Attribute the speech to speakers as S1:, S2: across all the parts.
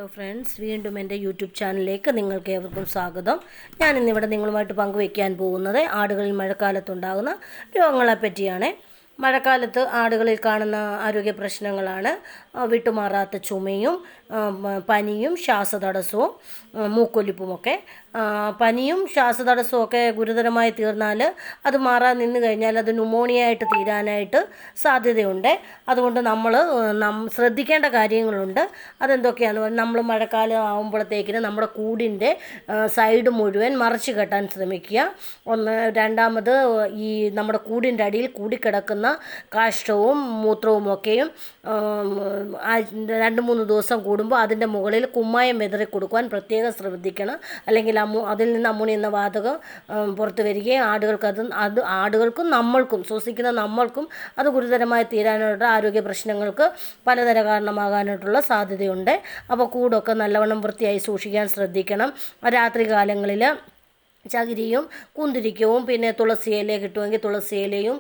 S1: Hello friends, വീണ്ടും എൻ്റെ YouTube ചാനലിലേക്ക് നിങ്ങൾക്ക് ഏവർക്കും സ്വാഗതം. ഞാനിന്നിവിടെ നിങ്ങളുമായിട്ട് പങ്കുവയ്ക്കാൻ പോകുന്നത് ആടുകളിൽ മഴക്കാലത്തുണ്ടാകുന്ന രോഗങ്ങളെ പറ്റിയാണ്. മഴക്കാലത്ത് ആടുകളിൽ കാണുന്ന ആരോഗ്യ പ്രശ്നങ്ങളാണ് വിട്ടുമാറാത്ത ചുമയും പനിയും ശ്വാസതടസ്സവും മൂക്കൊലിപ്പുമൊക്കെ. പനിയും ശ്വാസതടസ്സവും ഒക്കെ ഗുരുതരമായി തീർന്നാൽ അത് മാറാൻ നിന്ന് കഴിഞ്ഞാൽ അത് ന്യൂമോണിയ ആയിട്ട് തീരാനായിട്ട് സാധ്യതയുണ്ട്. അതുകൊണ്ട് നമ്മൾ ശ്രദ്ധിക്കേണ്ട കാര്യങ്ങളുണ്ട്. അതെന്തൊക്കെയാണെന്ന് പറഞ്ഞാൽ, നമ്മൾ മഴക്കാലം ആകുമ്പോഴത്തേക്കിന് നമ്മുടെ കൂടിൻ്റെ സൈഡ് മുഴുവൻ മറച്ച് കെട്ടാൻ ശ്രമിക്കുക. രണ്ടാമത് ഈ നമ്മുടെ കൂടിൻ്റെ അടിയിൽ കൂടിക്കിടക്കുന്ന കാഷ്ടവും മൂത്രവും ഒക്കെയും 2-3 ദിവസം കൂടുമ്പോൾ അതിൻ്റെ മുകളിൽ കുമ്മായം വിതറി കൊടുക്കുവാൻ പ്രത്യേകം ശ്രദ്ധിക്കണം. അല്ലെങ്കിൽ അതിൽ നിന്ന് അമോണിയ എന്ന വാതകം പുറത്തു വരികയും ആടുകൾക്കും നമ്മൾക്കും ശ്വസിക്കുന്ന നമ്മൾക്കും അത് ഗുരുതരമായി തീരാനായിട്ട് ആരോഗ്യ പ്രശ്നങ്ങൾക്ക് പലതര കാരണമാകാനായിട്ടുള്ള സാധ്യതയുണ്ട്. അപ്പോൾ കൂടൊക്കെ നല്ലവണ്ണം വൃത്തിയായി സൂക്ഷിക്കാൻ ശ്രദ്ധിക്കണം. രാത്രി കാലങ്ങളിൽ ചകിരിയും കുന്തിരിക്കവും പിന്നെ തുളസി ഇല കിട്ടുമെങ്കിൽ തുളസി ഇലയും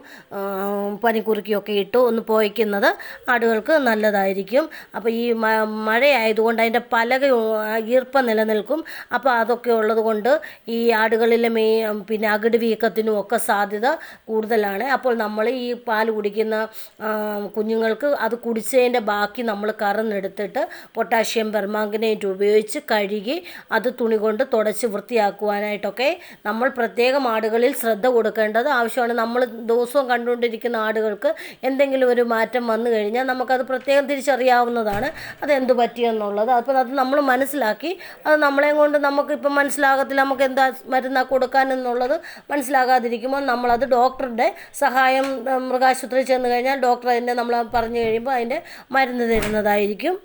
S1: പനിക്കുറുക്കിയൊക്കെ ഇട്ട് ഒന്ന് പുകയ്ക്കുന്നത് ആടുകൾക്ക് നല്ലതായിരിക്കും. അപ്പോൾ ഈ മഴയായതുകൊണ്ട് അതിൻ്റെ പലക ഈർപ്പം നിലനിൽക്കും. അപ്പോൾ അതൊക്കെ ഉള്ളത് കൊണ്ട് ഈ ആടുകളിലെ പിന്നെ അകിട് വീക്കത്തിനും ഒക്കെ സാധ്യത കൂടുതലാണ്. അപ്പോൾ നമ്മൾ ഈ പാൽ കുടിക്കുന്ന കുഞ്ഞുങ്ങൾക്ക് അത് കുടിച്ചതിൻ്റെ ബാക്കി നമ്മൾ കറന്നെടുത്തിട്ട് പൊട്ടാഷ്യം പെർമാംഗനേറ്റ് ഉപയോഗിച്ച് കഴുകി അത് തുണി കൊണ്ട് തുടച്ച് വൃത്തിയാക്കുവാനായിട്ടൊക്കെ നമ്മൾ പ്രത്യേകം ആടുകളിൽ ശ്രദ്ധ കൊടുക്കേണ്ടത് ആവശ്യമാണ്. നമ്മൾ ദിവസവും കണ്ടുകൊണ്ടിരിക്കുന്ന ആടുകൾക്ക് എന്തെങ്കിലും ഒരു മാറ്റം വന്നു കഴിഞ്ഞാൽ നമുക്കത് പ്രത്യേകം തിരിച്ചറിയാവുന്നതാണ് അതെന്ത് പറ്റിയെന്നുള്ളത്. അപ്പോൾ അത് നമ്മൾ മനസ്സിലാക്കി, അത് നമ്മളെ കൊണ്ട് നമുക്കിപ്പം മനസ്സിലാകത്തില്ല നമുക്ക് എന്താ മരുന്നാണ് കൊടുക്കാനെന്നുള്ളത് മനസ്സിലാകാതിരിക്കുമ്പോൾ നമ്മളത് ഡോക്ടറുടെ സഹായം മൃഗാശുപത്രി ചെന്ന് കഴിഞ്ഞാൽ ഡോക്ടർ അതിൻ്റെ നമ്മൾ പറഞ്ഞു കഴിയുമ്പോൾ അതിൻ്റെ മരുന്ന് തരുന്നതായിരിക്കും.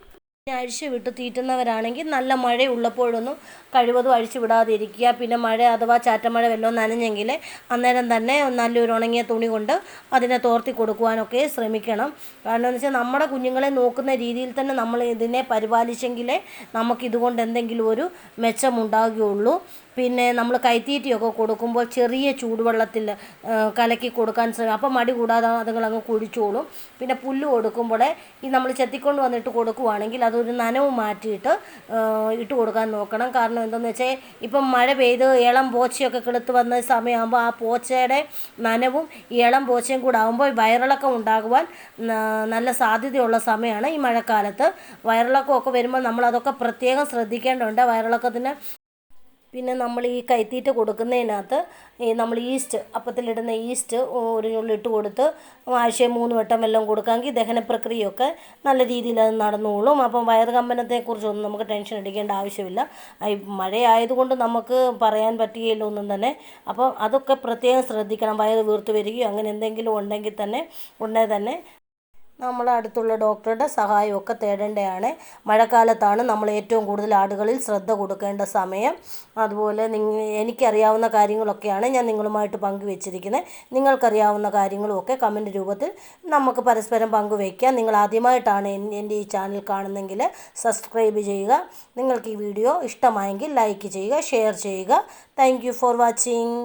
S1: അഴിച്ചു വിട്ട് തീറ്റുന്നവരാണെങ്കിൽ നല്ല മഴയുള്ളപ്പോഴൊന്നും കഴിവതും അഴിച്ചു വിടാതെ ഇരിക്കുക. പിന്നെ മഴ അഥവാ ചാറ്റമഴ വല്ലതും നനഞ്ഞെങ്കിൽ അന്നേരം തന്നെ നല്ലൊരു ഉണങ്ങിയ തുണി കൊണ്ട് അതിനെ തോർത്തി കൊടുക്കുവാനൊക്കെ ശ്രമിക്കണം. കാരണം എന്ന് വെച്ചാൽ നമ്മുടെ കുഞ്ഞുങ്ങളെ നോക്കുന്ന രീതിയിൽ തന്നെ നമ്മൾ ഇതിനെ പരിപാലിച്ചെങ്കിലേ നമുക്കിതുകൊണ്ട് എന്തെങ്കിലും ഒരു മെച്ചമുണ്ടാകുകയുള്ളൂ. പിന്നെ നമ്മൾ കൈത്തീറ്റയൊക്കെ കൊടുക്കുമ്പോൾ ചെറിയ ചൂടുവെള്ളത്തിൽ കലക്കി കൊടുക്കാൻ ശ്രമിക്കും. അപ്പോൾ മടി കൂടാതെ അതുങ്ങളങ്ങ് കുഴിച്ചോളും. പിന്നെ പുല്ല് കൊടുക്കുമ്പോൾ ഈ നമ്മൾ ചെത്തിക്കൊണ്ട് വന്നിട്ട് കൊടുക്കുവാണെങ്കിൽ അതൊരു നനവ് മാറ്റിയിട്ട് ഇട്ട് കൊടുക്കാൻ നോക്കണം. കാരണം എന്താണെന്ന് വെച്ചാൽ ഇപ്പം മഴ പെയ്ത് ഇളം പോച്ചയൊക്കെ കിളുത്ത് വന്ന സമയമാകുമ്പോൾ ആ പോച്ചയുടെ നനവും ഈ ഇളം പോച്ചയും കൂടെ ആകുമ്പോൾ വയറിളക്കം ഉണ്ടാകുവാൻ നല്ല സാധ്യതയുള്ള സമയമാണ് ഈ മഴക്കാലത്ത്. വയറിളക്കമൊക്കെ വരുമ്പോൾ നമ്മളതൊക്കെ പ്രത്യേകം ശ്രദ്ധിക്കേണ്ടതുണ്ട്. വയറിളക്കത്തിന് പിന്നെ നമ്മൾ ഈ കൈത്തീറ്റ കൊടുക്കുന്നതിനകത്ത് നമ്മൾ ഈസ്റ്റ് അപ്പത്തിലിടുന്ന ഈസ്റ്റ് ഒരു ഞുള്ളിട്ട് കൊടുത്ത് ആഴ്ചയിൽ 3 വട്ടം എല്ലാം കൊടുക്കാമെങ്കിൽ ദഹന പ്രക്രിയയൊക്കെ നല്ല രീതിയിൽ അത് നടന്നോളും. അപ്പം വയറ് കമ്പനത്തെക്കുറിച്ചൊന്നും നമുക്ക് ടെൻഷൻ അടിക്കേണ്ട ആവശ്യമില്ല. മഴയായതുകൊണ്ട് നമുക്ക് പറയാൻ പറ്റുകയില്ല ഒന്നും തന്നെ. അപ്പോൾ അതൊക്കെ പ്രത്യേകം ശ്രദ്ധിക്കണം. വയറ് വീർത്ത് വരികയോ അങ്ങനെ എന്തെങ്കിലും ഉണ്ടെങ്കിൽ തന്നെ നമ്മൾ അടുത്തുള്ള ഡോക്ടറുടെ സഹായമൊക്കെ തേടേണ്ടതാണ്. മഴക്കാലത്താണ് നമ്മൾ ഏറ്റവും കൂടുതൽ ആടുകളിൽ ശ്രദ്ധ കൊടുക്കേണ്ട സമയം. അതുപോലെ എനിക്കറിയാവുന്ന കാര്യങ്ങളൊക്കെയാണ് ഞാൻ നിങ്ങളുമായിട്ട് പങ്കുവെച്ചിരിക്കുന്നത്. നിങ്ങൾക്കറിയാവുന്ന കാര്യങ്ങളുമൊക്കെ കമൻറ്റ് രൂപത്തിൽ നമുക്ക് പരസ്പരം പങ്കുവയ്ക്കാം. നിങ്ങൾ ആദ്യമായിട്ടാണ് എൻ്റെ ഈ ചാനൽ കാണുന്നതെങ്കിൽ സബ്സ്ക്രൈബ് ചെയ്യുക. നിങ്ങൾക്ക് ഈ വീഡിയോ ഇഷ്ടമായെങ്കിൽ ലൈക്ക് ചെയ്യുക, ഷെയർ ചെയ്യുക. Thank you for watching.